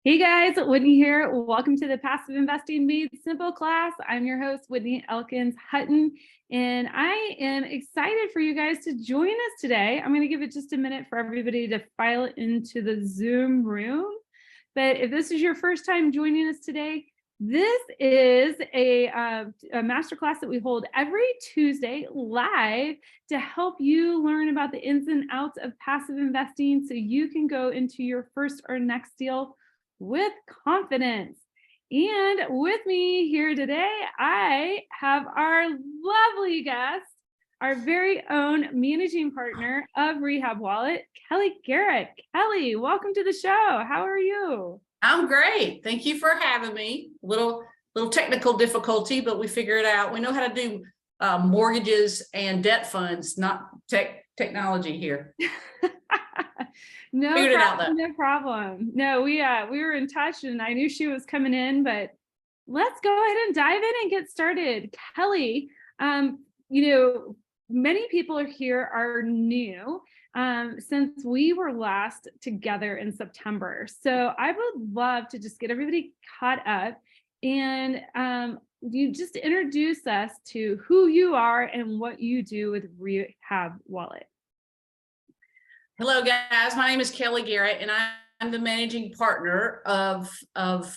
Hey guys, Whitney here. Welcome to the Passive Investing Made Simple class. I'm your host, Whitney Elkins-Hutten, and I am excited for you guys to join us today. I'm going to give it just a minute for everybody to file into the Zoom room. But if this is your first time joining us today, this is a masterclass that we hold every Tuesday live to help you learn about the ins and outs of passive investing so you can go into your first or next deal with confidence. And with me here today, I have our lovely guest, our very own managing partner of Rehab Wallet, Kelli Garrett. Kelli, welcome to the show. How are you? I'm great. Thank you for having me. Little technical difficulty, but we figure it out. We know how to do mortgages and debt funds, not technology here. No problem. No, we were in touch and I knew she was coming in, but let's go ahead and dive in and get started. Kelli, many people here are new since we were last together in September. So I would love to just get everybody caught up and you just introduce us to who you are and what you do with Rehab Wallet. Hello, guys. My name is Kelli Garrett, and I'm the managing partner of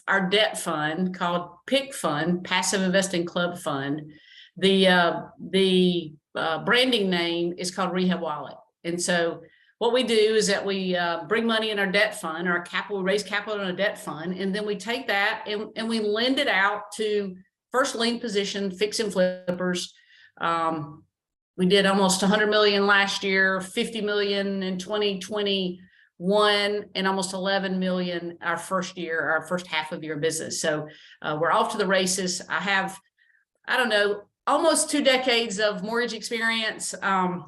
our debt fund called PIC Fund, Passive Investing Club Fund. The branding name is called Rehab Wallet. And so what we do is that we bring money in our debt fund, our capital, we raise capital in a debt fund, and then we take that and we lend it out to first lien position, fix and flippers. We did almost 100 million last year, 50 million in 2021, and almost 11 million our first half of year business. So we're off to the races. I have, almost 2 decades of mortgage experience. I'm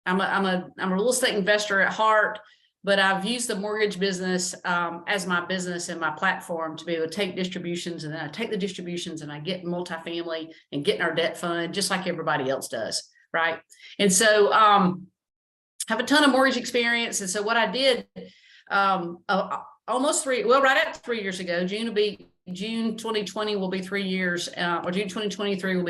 a real estate investor at heart, but I've used the mortgage business as my business and my platform to be able to take distributions, and then I take the distributions and I get multifamily and get in our debt fund just like everybody else does. Right. And so have a ton of mortgage experience. And so what I did right at 3 years ago, June 2020 will be 3 years, or June 2023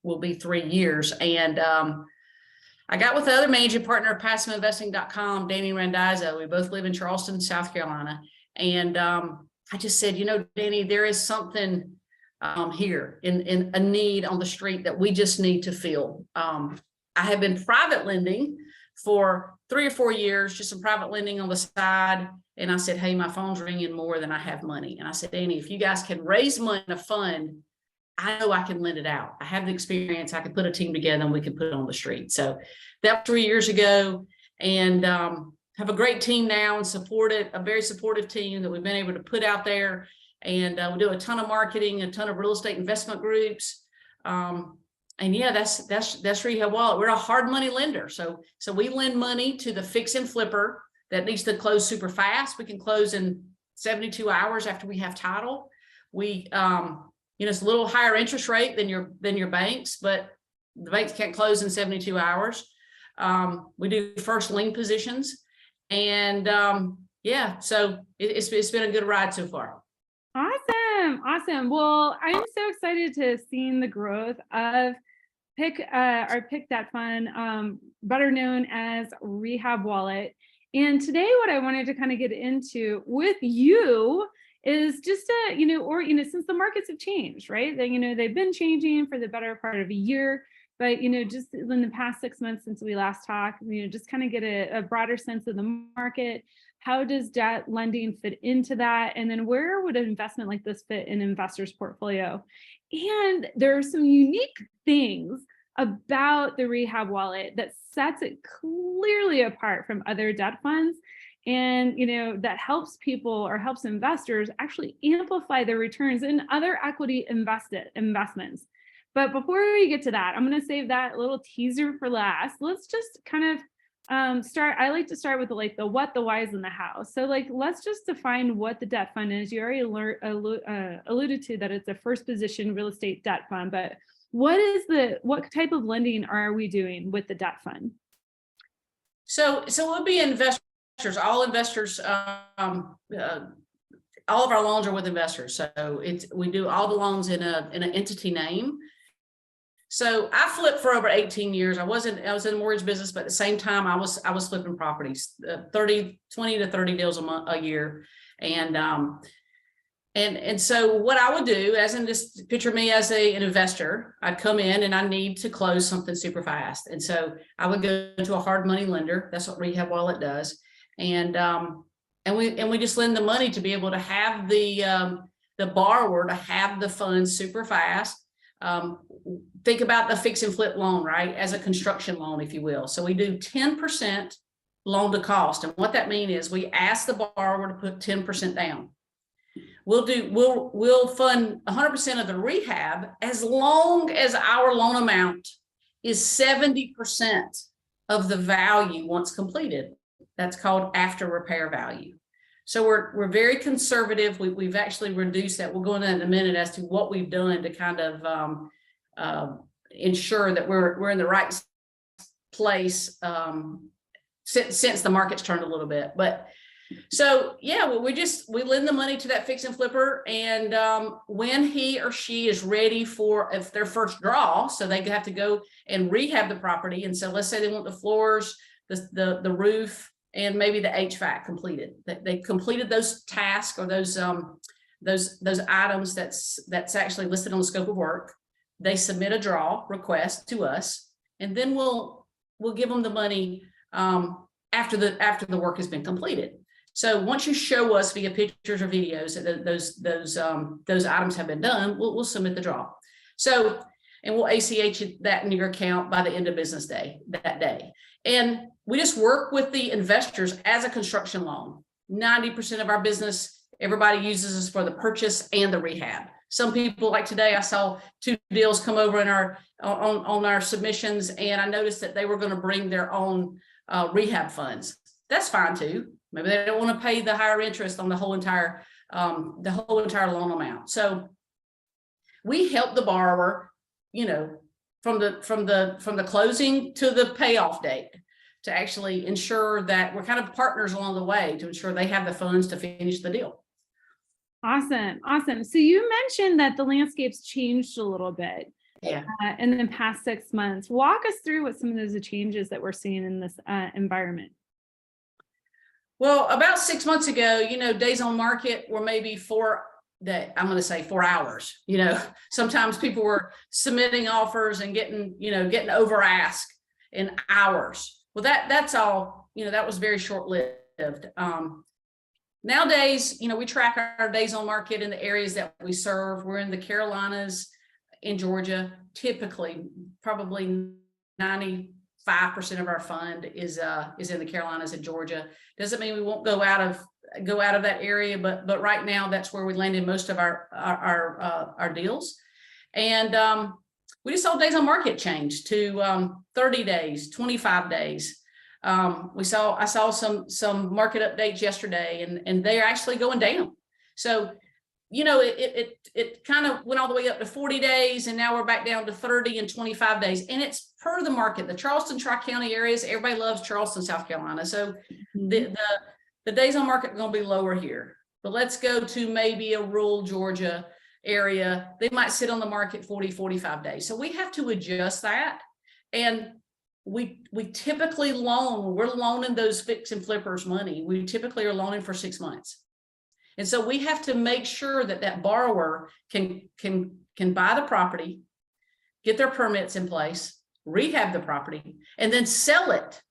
will be 3 years. And I got with the other managing partner of passiveinvesting.com, Danny Randazzo. We both live in Charleston, South Carolina. And I just said, Danny, there is something here in a need on the street that we just need to fill. I have been private lending for 3 or 4 years, just some private lending on the side. And I said, hey, my phone's ringing more than I have money. And I said, Danny, if you guys can raise money in a fund, I know I can lend it out. I have the experience. I can put a team together and we can put it on the street. So that was 3 years ago, and have a great team now and a very supportive team that we've been able to put out there. And we do a ton of marketing, a ton of real estate investment groups. And yeah, that's Rehab Wallet. We're a hard money lender. So we lend money to the fix and flipper that needs to close super fast. We can close in 72 hours after we have title. We, it's a little higher interest rate than your banks, but the banks can't close in 72 hours. We do first lien positions. And so it's been a good ride so far. Awesome. Well, I'm so excited to see the growth of our PIC debt fund, better known as Rehab Wallet. And today, what I wanted to kind of get into with you is just since the markets have changed, right? They've been changing for the better part of a year, but just in the past 6 months since we last talked, just kind of get a broader sense of the market. How does debt lending fit into that? And then where would an investment like this fit in an investor's portfolio? And there are some unique things about the Rehab Wallet that sets it clearly apart from other debt funds. And, that helps people or helps investors actually amplify their returns in other equity investments. But before we get to that, I'm going to save that little teaser for last. Let's just kind of start. I like to start with the what, the whys, and the how. So let's just define what the debt fund is. You already alluded to that it's a first position real estate debt fund, but what type of lending are we doing with the debt fund? So we'll be investors, all investors all of our loans are with investors. So we do all the loans in an entity name. So I flipped for over 18 years. I was in the mortgage business, but at the same time, I was flipping properties, 20 to 30 deals a year. And so what I would do, as in this, picture me as an investor, I'd come in and I need to close something super fast. And so I would go to a hard money lender. That's what Rehab Wallet does. And we just lend the money to be able to have the borrower to have the funds super fast. Think about the fix and flip loan, right? As a construction loan, if you will. So we do 10% loan to cost. And what that means is we ask the borrower to put 10% down. We'll fund 100% of the rehab as long as our loan amount is 70% of the value once completed. That's called after repair value. So we're very conservative. We've actually reduced that. We'll go into that in a minute as to what we've done to kind of ensure that we're in the right place since the market's turned a little bit. But so yeah, well, we lend the money to that fix and flipper, and when he or she is ready for their first draw, so they have to go and rehab the property. And so let's say they want the floors, the roof, and maybe the HVAC completed. They completed those tasks or those items that's actually listed on the scope of work. They submit a draw request to us, and then we'll give them the money after the work has been completed. So once you show us via pictures or videos that those items have been done, we'll submit the draw. So, and we'll ACH that in your account by the end of business day that day. And we just work with the investors as a construction loan. 90% of our business, everybody uses us for the purchase and the rehab. Some people, like today, I saw 2 deals come over in on our submissions, and I noticed that they were going to bring their own rehab funds. That's fine too. Maybe they don't want to pay the higher interest on the whole entire loan amount. So we help the borrower, from the closing to the payoff date, to actually ensure that we're kind of partners along the way to ensure they have the funds to finish the deal. Awesome. So you mentioned that the landscape's changed a little bit in the past 6 months. Walk us through what some of those changes that we're seeing in this environment. Well, about 6 months ago, days on market were maybe 4 hours. Sometimes people were submitting offers and getting over ask in hours. Well, that's all, that was very short-lived. Nowadays, we track our days on market in the areas that we serve. We're in the Carolinas, in Georgia. Typically, probably 95% of our fund is in the Carolinas and Georgia. Doesn't mean we won't go out of that area, but right now that's where we landed most of our deals. And we just saw days on market change to 30 days, 25 days. I saw some market updates yesterday, and they're actually going down. So, it kind of went all the way up to 40 days, and now we're back down to 30 and 25 days. And it's per the market. The Charleston Tri-County areas, everybody loves Charleston, South Carolina. So the days on market are going to be lower here. But let's go to maybe a rural Georgia area. They might sit on the market 40, 45 days. So we have to adjust that. And we typically we're loaning those fix and flippers money. We typically are loaning for 6 months. And so we have to make sure that borrower can buy the property, get their permits in place, rehab the property, and then sell it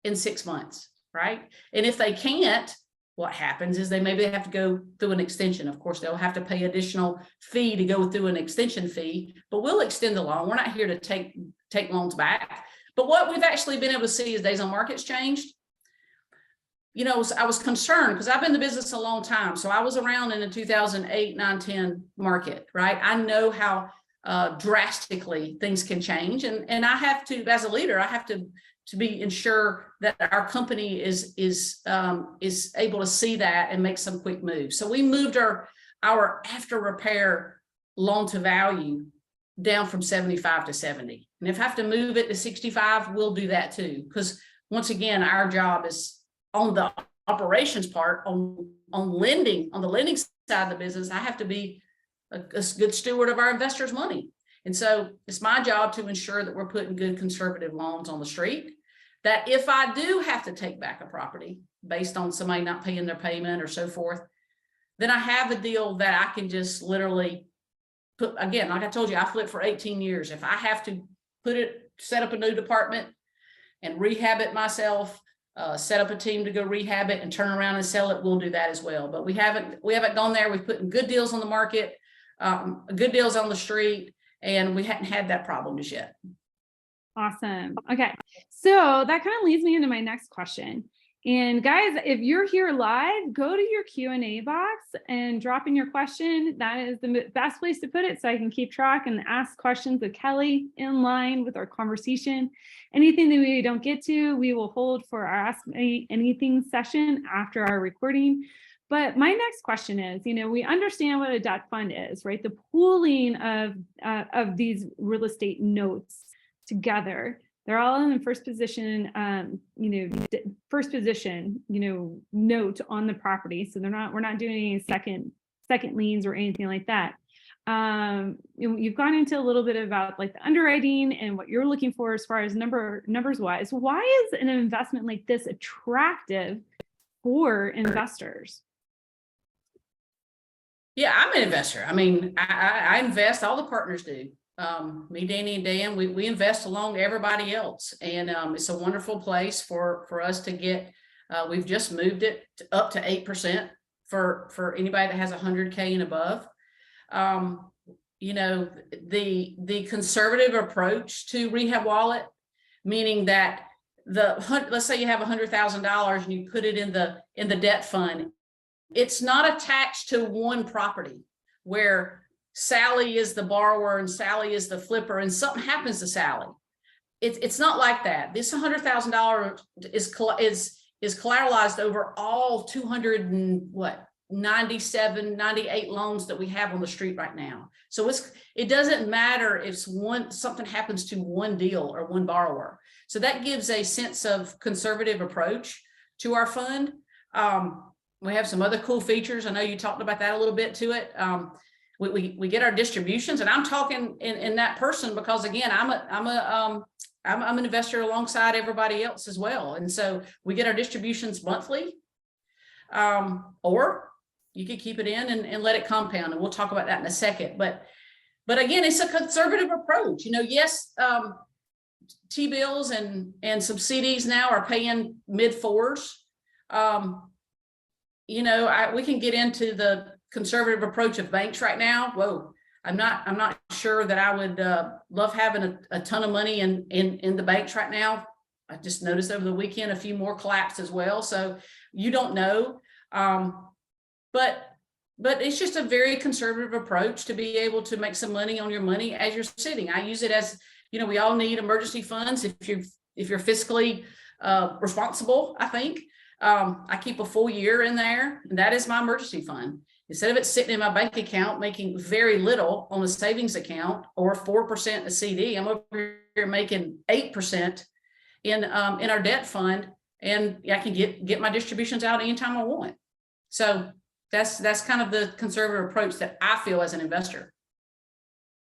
in 6 months, right? And if they can't, what happens is they have to go through an extension. Of course, they'll have to pay additional fee to go through an extension fee, but we'll extend the loan. We're not here to take loans back. But what we've actually been able to see is days on market's changed. I was concerned because I've been in the business a long time. So I was around in the 2008, 9, 10 market, right? I know how drastically things can change. And I have to, as a leader, I have to ensure that our company is able to see that and make some quick moves. So we moved our after repair loan to value down from 75 to 70. And if I have to move it to 65, we'll do that too. Because once again, our job is on the operations part on lending, on the lending side of the business, I have to be a good steward of our investors' money. And so it's my job to ensure that we're putting good conservative loans on the street, that if I do have to take back a property based on somebody not paying their payment or so forth, then I have a deal that I can just literally put, again, like I told you, I flipped for 18 years. If I have to set up a new department and rehab it myself, set up a team to go rehab it and turn around and sell it, we'll do that as well. But we haven't gone there. We've put good deals on the market, good deals on the street, and we hadn't had that problem just yet. Awesome. Okay. So that kind of leads me into my next question. And guys, if you're here live, go to your Q&A box and drop in your question. That is the best place to put it so I can keep track and ask questions of Kelli in line with our conversation. Anything that we don't get to, we will hold for our Ask Me Anything session after our recording. But my next question is, we understand what a debt fund is, right? The pooling of these real estate notes together. They're all in the first position, note on the property. So we're not doing any second liens or anything like that. You've gone into a little bit about like the underwriting and what you're looking for as far as numbers wise. Why is an investment like this attractive for investors? Yeah, I'm an investor. I mean, I invest, all the partners do. Me, Danny, and Dan, we invest along everybody else. And it's a wonderful place for us to get, we've just moved it up to 8% for anybody that has 100K and above. The conservative approach to Rehab Wallet, meaning that let's say you have $100,000 and you put it in the debt fund. It's not attached to one property where Sally is the borrower and Sally is the flipper and something happens to Sally. It's not like that. This $100,000 is collateralized over all 98 loans that we have on the street right now. So it doesn't matter if something happens to one deal or one borrower. So that gives a sense of conservative approach to our fund. We have some other cool features. I know you talked about that a little bit to it. We get our distributions, and I'm talking in that person because again, I'm an investor alongside everybody else as well. And so we get our distributions monthly, or you could keep it in and let it compound. And we'll talk about that in a second. But again, it's a conservative approach. Yes, T-bills and some CDs now are paying mid-4s. We can get into the conservative approach of banks right now. Whoa, I'm not sure that I would love having a ton of money in the banks right now. I just noticed over the weekend a few more collapsed as well. So you don't know, but it's just a very conservative approach to be able to make some money on your money as you're sitting. I use it as, we all need emergency funds if you're fiscally responsible. I think I keep a full year in there, and that is my emergency fund. Instead of it sitting in my bank account making very little on a savings account or 4% a CD, I'm over here making 8% in our debt fund, and I can get my distributions out anytime I want. So that's kind of the conservative approach that I feel as an investor.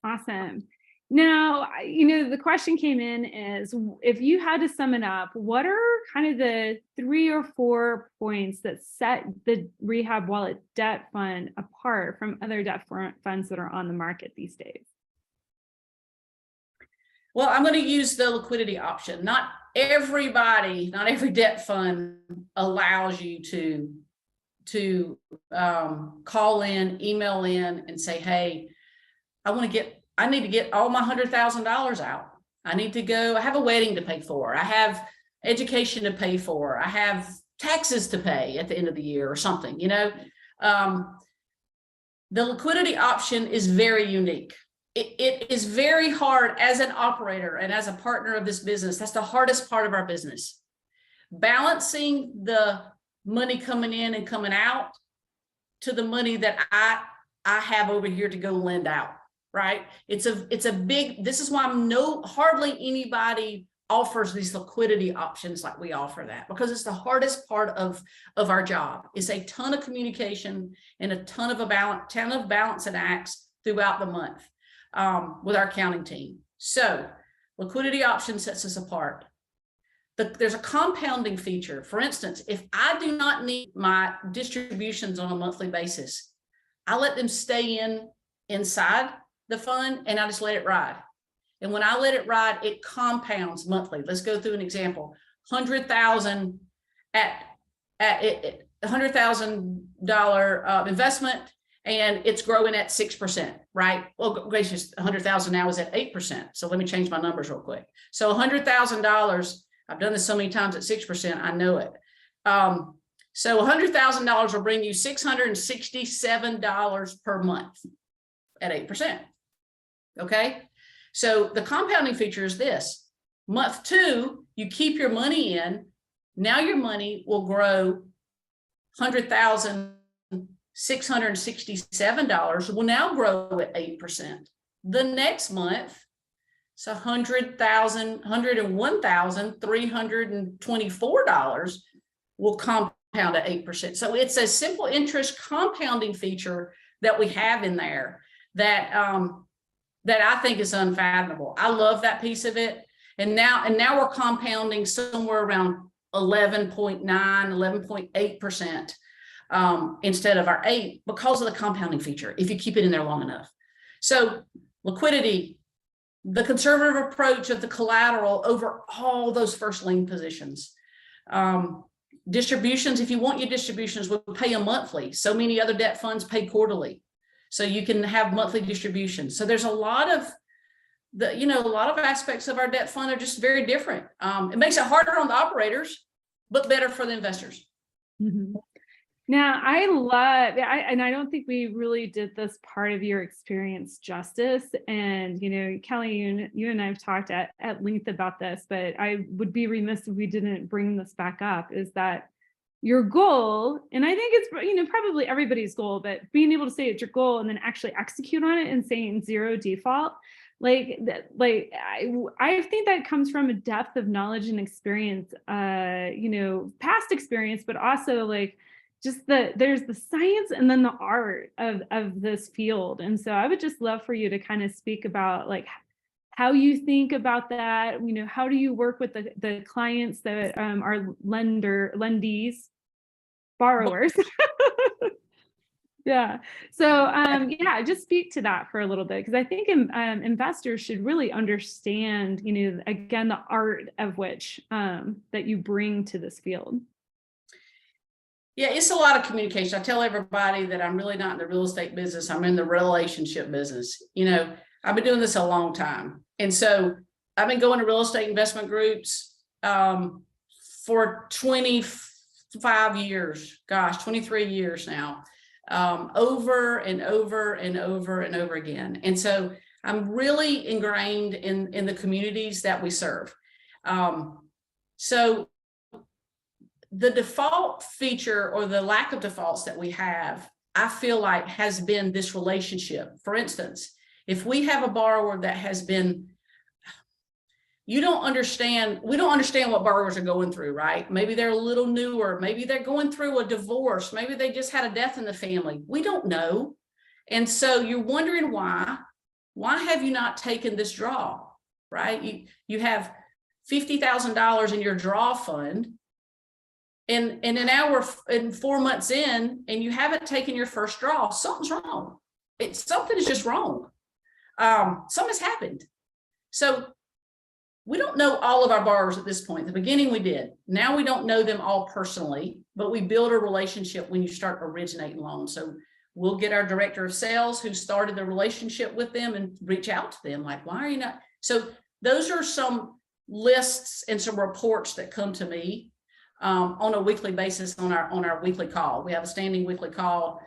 Awesome. Now, the question came in is, if you had to sum it up, what are kind of the 3 or 4 points that set the Rehab Wallet debt fund apart from other debt funds that are on the market these days? Well, I'm going to use the liquidity option. Not every debt fund allows you to call in, email in and say, hey, I need to get all my $100,000 out. I have a wedding to pay for. I have education to pay for. I have taxes to pay at the end of the year or something, the liquidity option is very unique. It is very hard as an operator and as a partner of this business. That's the hardest part of our business. Balancing the money coming in and coming out to the money that I have over here to go lend out. Right. It's a big, this is why hardly anybody offers these liquidity options like we offer that, because it's the hardest part of our job. It's a ton of communication and a ton of balance and acts throughout the month with our accounting team. So liquidity option sets us apart. There's a compounding feature. For instance, if I do not need my distributions on a monthly basis, I let them stay inside the fund and I just let it ride. And when I let it ride, it compounds monthly. Let's go through an example. $100,000 at $100,000 investment, and it's growing at 6%, right? Well, gracious, 100,000 now is at 8%. So let me change my numbers real quick. So $100,000, I've done this so many times at 6%, I know it. So $100,000 will bring you $667 per month at 8%. Okay. So the compounding feature is this: month 2, you keep your money in. Now your money will grow $100,667 will now grow at 8%. The next month, it's $101,324 will compound at 8%. So it's a simple interest compounding feature that we have in there that I think is unfathomable. I love that piece of it. And now we're compounding somewhere around 11.9, 11.8% instead of our 8 because of the compounding feature, if you keep it in there long enough. So liquidity, the conservative approach of the collateral over all those first lien positions. Distributions, if you want your distributions, we'll pay them monthly. So many other debt funds pay quarterly. So you can have monthly distributions. So there's a lot of a lot of aspects of our debt fund are just very different. It makes it harder on the operators, but better for the investors. Mm-hmm. Now, I love, and I don't think we really did this part of your experience justice. And, Kelli, you and I have talked at length about this, but I would be remiss if we didn't bring this back up, is that your goal, and I think it's, probably everybody's goal, but being able to say it's your goal and then actually execute on it and saying zero default, I think that comes from a depth of knowledge and experience, past experience, but also there's the science and then the art of this field. And so I would just love for you to kind of speak about how you think about that. How do you work with the clients that are borrowers? Yeah. So just speak to that for a little bit, because I think investors should really understand, again, the art of which that you bring to this field. Yeah, it's a lot of communication. I tell everybody that I'm really not in the real estate business. I'm in the relationship business. I've been doing this a long time. And so I've been going to real estate investment groups for 25 years, 23 years now, over and over and over and over again. And so I'm really ingrained in the communities that we serve. So the default feature, or the lack of defaults that we have, I feel like has been this relationship. For instance, if we have a borrower that has been, we don't understand what borrowers are going through, right? Maybe they're a little newer, maybe they're going through a divorce, maybe they just had a death in the family. We don't know. And so you're wondering why have you not taken this draw, right? You have $50,000 in your draw fund, and now we're 4 months in and you haven't taken your first draw. Something's wrong. Something is just wrong. Something's happened. So we don't know all of our borrowers at this point. At the beginning we did. Now we don't know them all personally, but we build a relationship when you start originating loans. So we'll get our director of sales who started the relationship with them and reach out to them like, why are you not? So those are some lists and some reports that come to me on a weekly basis on our weekly call. We have a standing weekly call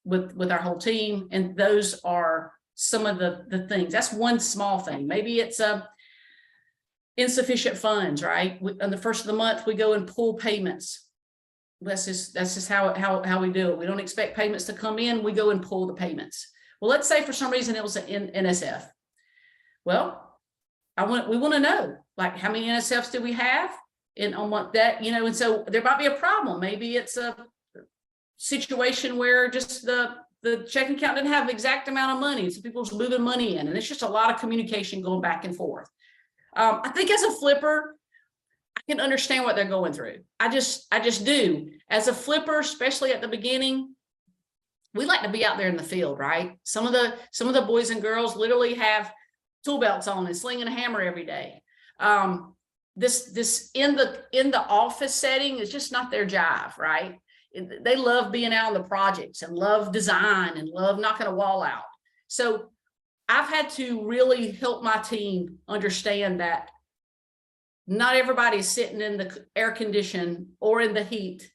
with our whole team, and those are some of the things. That's one small thing. Maybe it's insufficient funds, right? On the first of the month, we go and pull payments. That's just how we do it. We don't expect payments to come in. We go and pull the payments. Well, let's say for some reason it was an NSF. Well, we want to know, like, how many NSFs do we have, and on what that, and so there might be a problem. Maybe it's a situation where just the checking account didn't have the exact amount of money, so people's moving money in, and it's just a lot of communication going back and forth. I think as a flipper, I can understand what they're going through. I just do. As a flipper, especially at the beginning, we like to be out there in the field, right? Some of the boys and girls literally have tool belts on and slinging a hammer every day. This in the office setting is just not their jive, right? They love being out on the projects and love design and love knocking a wall out. So I've had to really help my team understand that not everybody's sitting in the air condition or in the heat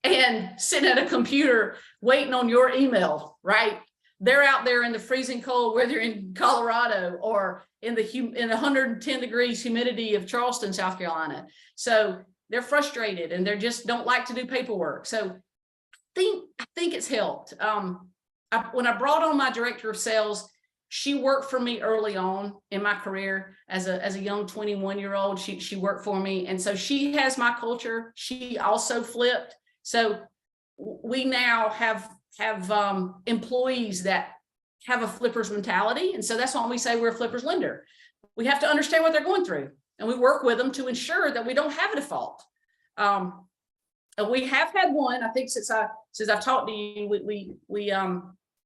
and sitting at a computer waiting on your email, right? They're out there in the freezing cold, whether you're in Colorado or in the 110 degrees humidity of Charleston, South Carolina. So they're frustrated and they just don't like to do paperwork. So I think it's helped. When I brought on my director of sales, she worked for me early on in my career as a young 21-year-old. She worked for me, and so she has my culture. She also flipped. So we now have employees that have a flipper's mentality, and so that's why we say we're a flipper's lender. We have to understand what they're going through, and we work with them to ensure that we don't have a default. We have had one. I think since I've talked to you,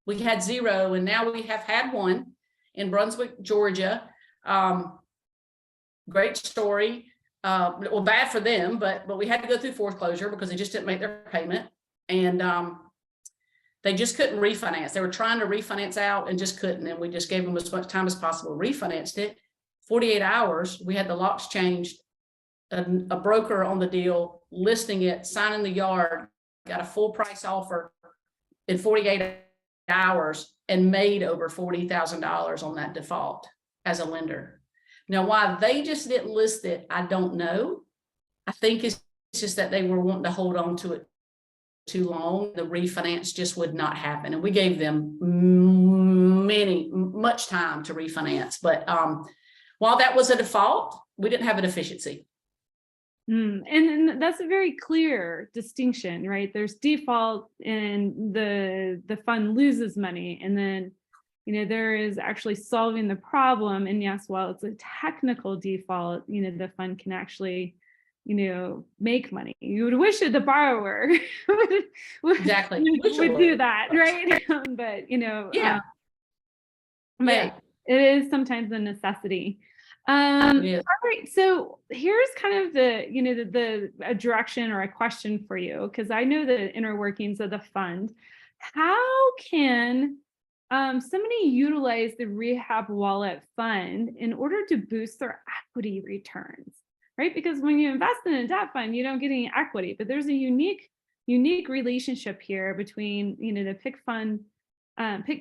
we had zero, and now we have had one in Brunswick, Georgia. Great story. Well, bad for them, but we had to go through foreclosure because they just didn't make their payment, and they just couldn't refinance. They were trying to refinance out and just couldn't, and we just gave them as much time as possible. Refinanced it. 48 hours. We had the locks changed. A broker on the deal, listing it, signing the yard, got a full price offer in 48 hours, and made over $40,000 on that default as a lender. Now, why they just didn't list it, I don't know. I think it's just that they were wanting to hold on to it too long. The refinance just would not happen, and we gave them much time to refinance. But while that was a default, we didn't have a deficiency. And that's a very clear distinction, right? There's default and the fund loses money, and then there is actually solving the problem. And yes, while it's a technical default, the fund can actually make money. You would wish that the borrower would do that, right? But yeah. But it is sometimes a necessity. All right, so here's kind of a direction or a question for you, because I know the inner workings of the fund. How can somebody utilize the Rehab Wallet fund in order to boost their equity returns, right? Because when you invest in a debt fund, you don't get any equity, but there's a unique relationship here between the PIC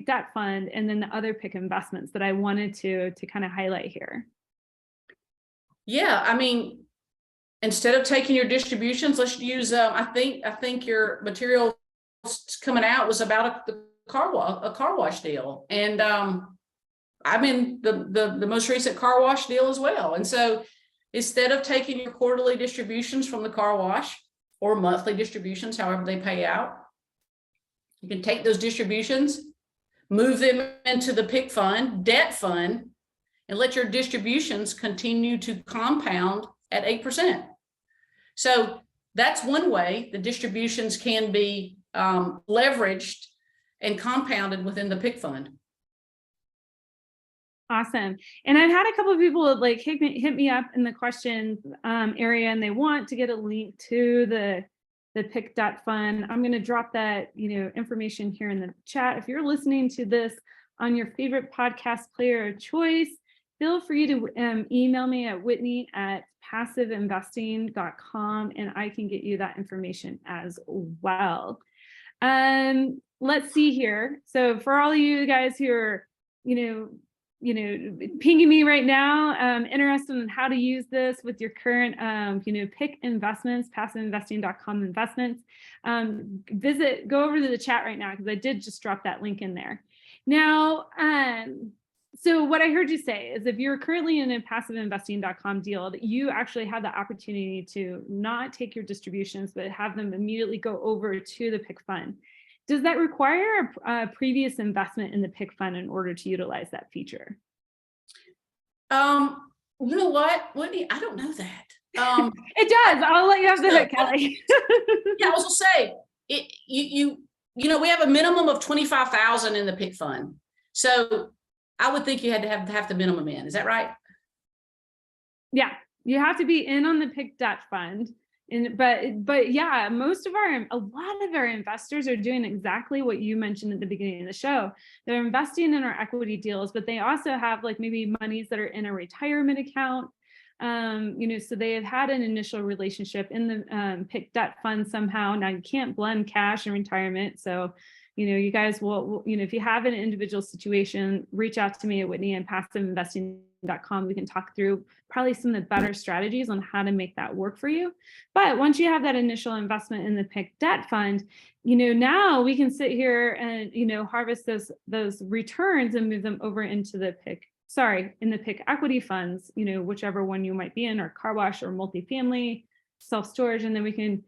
debt fund and then the other PIC investments that I wanted to kind of highlight here. Yeah, I mean, instead of taking your distributions, let's use. I think your material coming out was about a car wash deal, and I'm in the most recent car wash deal as well. And so, instead of taking your quarterly distributions from the car wash or monthly distributions, however they pay out, you can take those distributions, move them into the PIC fund, debt fund, and let your distributions continue to compound at 8%. So that's one way the distributions can be leveraged and compounded within the PIC fund. Awesome. And I've had a couple of people like hit me up in the questions area, and they want to get a link to the PIC debt fund. I'm going to drop that information here in the chat. If you're listening to this on your favorite podcast player of choice, feel free to email me at whitney@passiveinvesting.com, and I can get you that information as well. Let's see here. So for all of you guys who are, pinging me right now, interested in how to use this with your current, PIC investments, passiveinvesting.com investments, go over to the chat right now, because I did just drop that link in there. Now, So what I heard you say is if you're currently in a passiveinvesting.com deal, that you actually have the opportunity to not take your distributions, but have them immediately go over to the PIC fund. Does that require a previous investment in the PIC fund in order to utilize that feature? You know what, Whitney, I don't know that. It does. I'll let you have the hook, Kelli. Yeah, I was gonna say it. You know, we have a minimum of 25,000 in the PIC fund, so I would think you had to have the minimum in. Is that right? Yeah, you have to be in on the PIC debt fund. But yeah, a lot of our investors are doing exactly what you mentioned at the beginning of the show. They're investing in our equity deals, but they also have like maybe monies that are in a retirement account. So they have had an initial relationship in the PIC debt fund somehow. Now you can't blend cash and retirement. So, you guys will, if you have an individual situation, reach out to me at Whitney and passiveinvesting.com. We can talk through probably some of the better strategies on how to make that work for you. But once you have that initial investment in the PIC debt fund, now we can sit here and, harvest those returns and move them over into the PIC equity funds, whichever one you might be in, or car wash or multifamily, self-storage. And then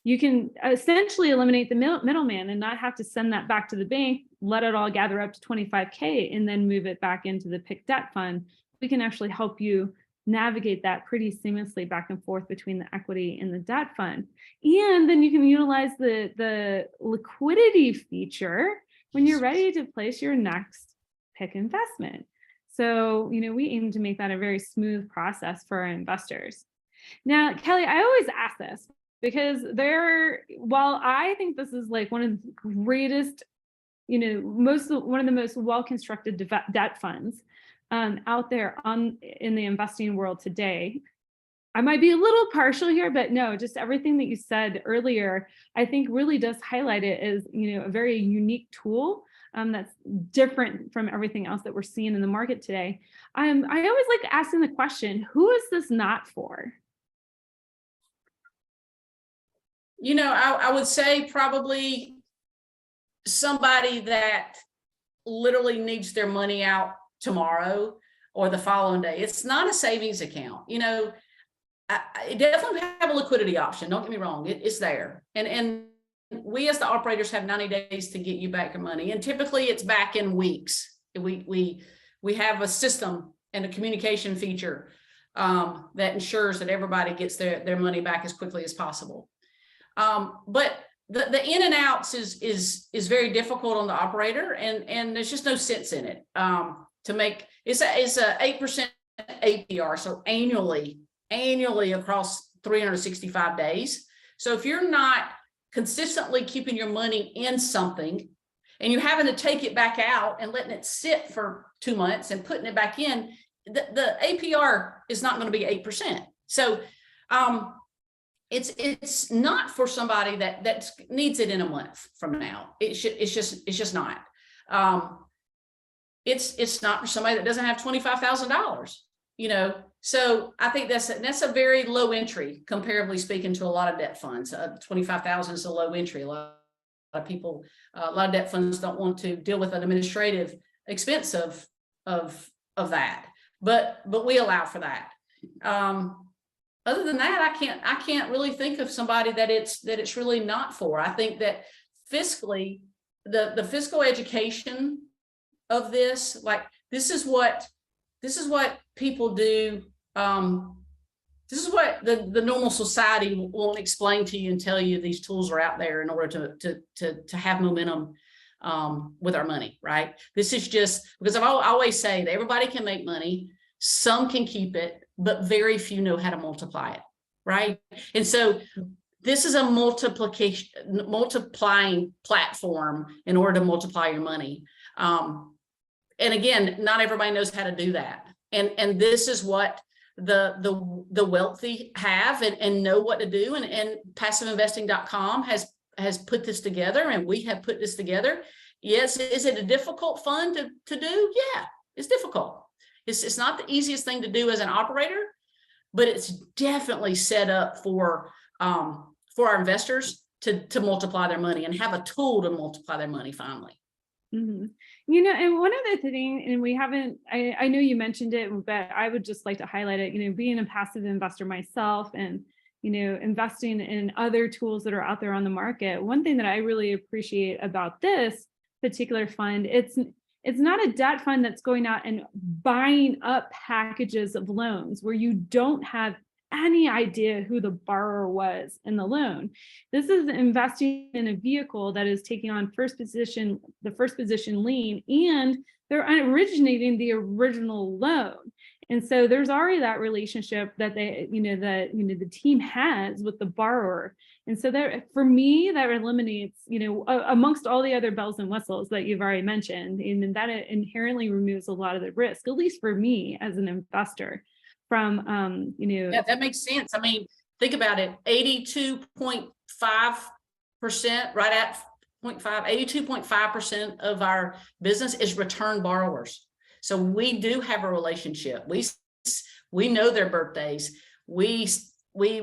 you can essentially eliminate the middleman and not have to send that back to the bank, let it all gather up to 25K and then move it back into the PIC debt fund. We can actually help you navigate that pretty seamlessly back and forth between the equity and the debt fund. And then you can utilize the liquidity feature when you're ready to place your next PIC investment. So, we aim to make that a very smooth process for our investors. Now, Kelli, I always ask this because while I think this is like one of the greatest, one of the most well-constructed debt funds out there in the investing world today, I might be a little partial here, but no, just everything that you said earlier, I think really does highlight it as, a very unique tool that's different from everything else that we're seeing in the market today. I always like asking the question, who is this not for? I would say probably somebody that literally needs their money out tomorrow or the following day. It's not a savings account. I definitely have a liquidity option. Don't get me wrong. It's there. And we as the operators have 90 days to get you back your money. And typically it's back in weeks. We have a system and a communication feature that ensures that everybody gets their money back as quickly as possible. But the in and outs is very difficult on the operator, and there's just no sense in it. It's a 8% APR, so annually across 365 days. So if you're not consistently keeping your money in something and you're having to take it back out and letting it sit for 2 months and putting it back in, the APR is not going to be 8%. So it's not for somebody that needs it in a month from now. It's just not. It's not for somebody that doesn't have $25,000. So I think that's a very low entry, comparably speaking, to a lot of debt funds. 25,000 is a low entry. A lot of people, a lot of debt funds don't want to deal with an administrative expense of that, but we allow for that. Other than that, I can't really think of somebody that it's really not for. I think that fiscally, the fiscal education of this, like this is what people do. This is what the normal society won't explain to you and tell you these tools are out there in order to have momentum with our money, right? This is just because I always say that everybody can make money, some can keep it, but very few know how to multiply it, right? And so this is a multiplying platform in order to multiply your money. And again, not everybody knows how to do that. And this is what the wealthy have and know what to do. And passiveinvesting.com has put this together, and we have put this together. Yes, is it a difficult fund to do? Yeah, it's difficult. It's not the easiest thing to do as an operator, but it's definitely set up for our investors to multiply their money and have a tool to multiply their money finally. Mhm. You know, and one other thing, and we haven't, I know you mentioned it, but I would just like to highlight it, you know, being a passive investor myself and, you know, investing in other tools that are out there on the market. One thing that I really appreciate about this particular fund, it's not a debt fund that's going out and buying up packages of loans where you don't have any idea who the borrower was in the loan. This is investing in a vehicle that is taking on the first position lien, and they're originating the original loan. And so there's already that relationship that the team has with the borrower. And so there, for me, that eliminates, amongst all the other bells and whistles that you've already mentioned, and that it inherently removes a lot of the risk, at least for me as an investor from, Yeah, that makes sense. I mean, think about it, 82.5%, right at 82.5% of our business is return borrowers. So we do have a relationship. We know their birthdays. We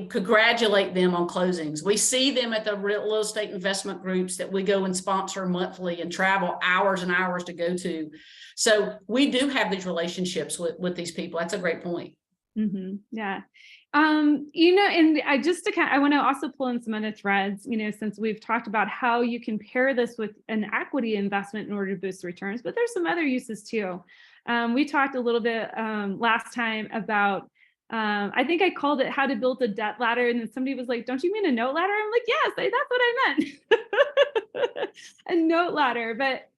congratulate them on closings. We see them at the real estate investment groups that we go and sponsor monthly and travel hours and hours to go to. So we do have these relationships with these people. That's a great point. Mm-hmm. Yeah. And I want to also pull in some other threads, since we've talked about how you can pair this with an equity investment in order to boost returns, but there's some other uses too. We talked a little bit last time about, I think I called it how to build a debt ladder. And then somebody was like, don't you mean a note ladder? I'm like, yes, that's what I meant. A note ladder. But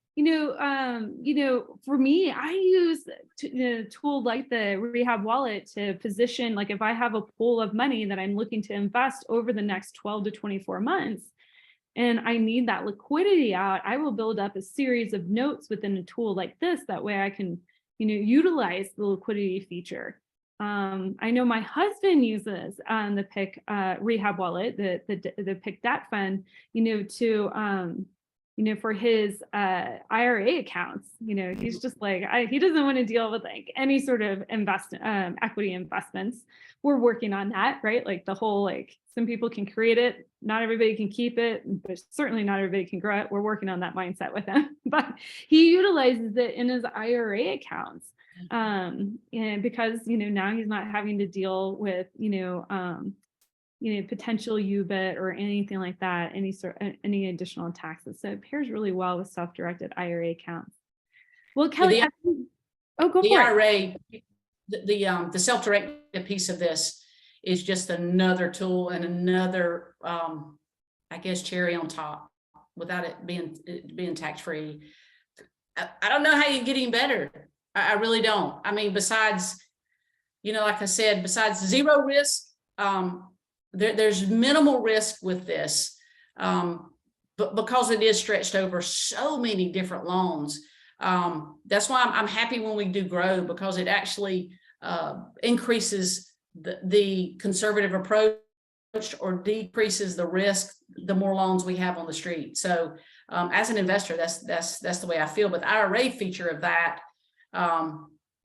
for me, I use a tool like the Rehab Wallet to position, like if I have a pool of money that I'm looking to invest over the next 12 to 24 months, and I need that liquidity out, I will build up a series of notes within a tool like this. That way I can, utilize the liquidity feature. I know my husband uses the PIC Rehab Wallet, the PIC debt fund, to for his IRA accounts. He's just like, he doesn't want to deal with like any sort of equity investments. We're working on that, right? Like the whole, like some people can create it, not everybody can keep it, but certainly not everybody can grow it. We're working on that mindset with him, but he utilizes it in his IRA accounts. And because, now he's not having to deal with, potential UBIT or anything like that, any additional taxes. So it pairs really well with self-directed IRA accounts. Well, Kelli, go for it. IRA, the self-directed piece of this is just another tool and another, I guess, cherry on top without it being tax-free. I don't know how you get any better. I really don't. I mean, besides, like I said, besides zero risk, there's minimal risk with this, but because it is stretched over so many different loans, that's why I'm happy when we do grow, because it actually increases the conservative approach or decreases the risk the more loans we have on the street. So as an investor, that's the way I feel. But the IRA feature of that,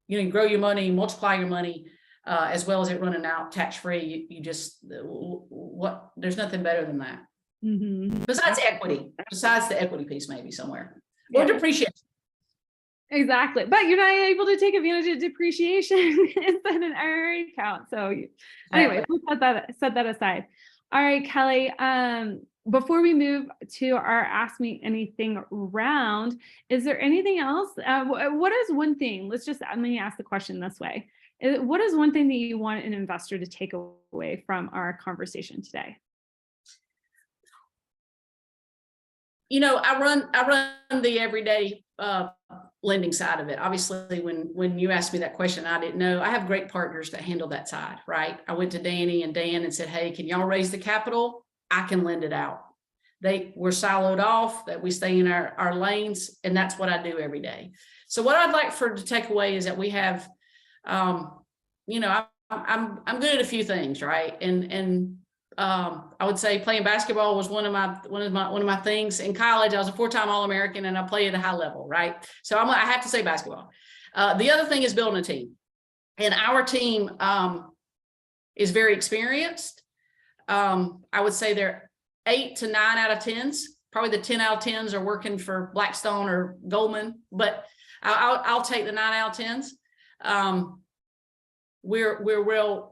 you grow your money, multiply your money, as well as it running out tax-free. You just, there's nothing better than that. Mm-hmm. Besides the equity piece, maybe somewhere. Or depreciation. Exactly. But you're not able to take advantage of depreciation inside an IRA account. So anyway, we'll set that aside. All right, Kelli, before we move to our Ask Me Anything round, is there anything else? What is one thing? Let me ask the question this way. What is one thing that you want an investor to take away from our conversation today? I run the everyday lending side of it. Obviously, when you asked me that question, I didn't know. I have great partners that handle that side, right? I went to Danny and Dan and said, hey, can y'all raise the capital? I can lend it out. We're siloed off, that we stay in our lanes, and that's what I do every day. So what I'd like to take away is that we have, I'm good at a few things, right? And I would say playing basketball was one of my things. In college, I was a 4-time All-American, and I played at a high level, right? So I have to say basketball. The other thing is building a team, and our team is very experienced. I would say they're 8 to 9 out of 10s probably the 10 out of 10s are working for Blackstone or Goldman, but I'll take the 9 out of 10s. We're real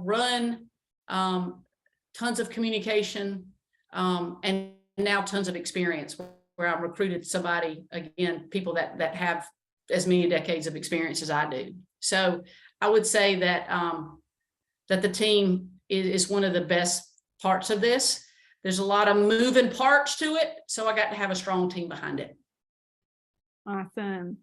run, tons of communication, and now tons of experience, where I've recruited somebody, again, people that have as many decades of experience as I do. So I would say that that the team is one of the best parts of this. There's a lot of moving parts to it, so I got to have a strong team behind it. Awesome.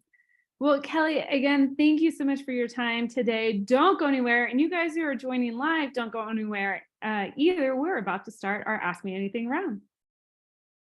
Well, Kelli, again, thank you so much for your time today. Don't go anywhere. And you guys who are joining live, don't go anywhere either. We're about to start our Ask Me Anything round.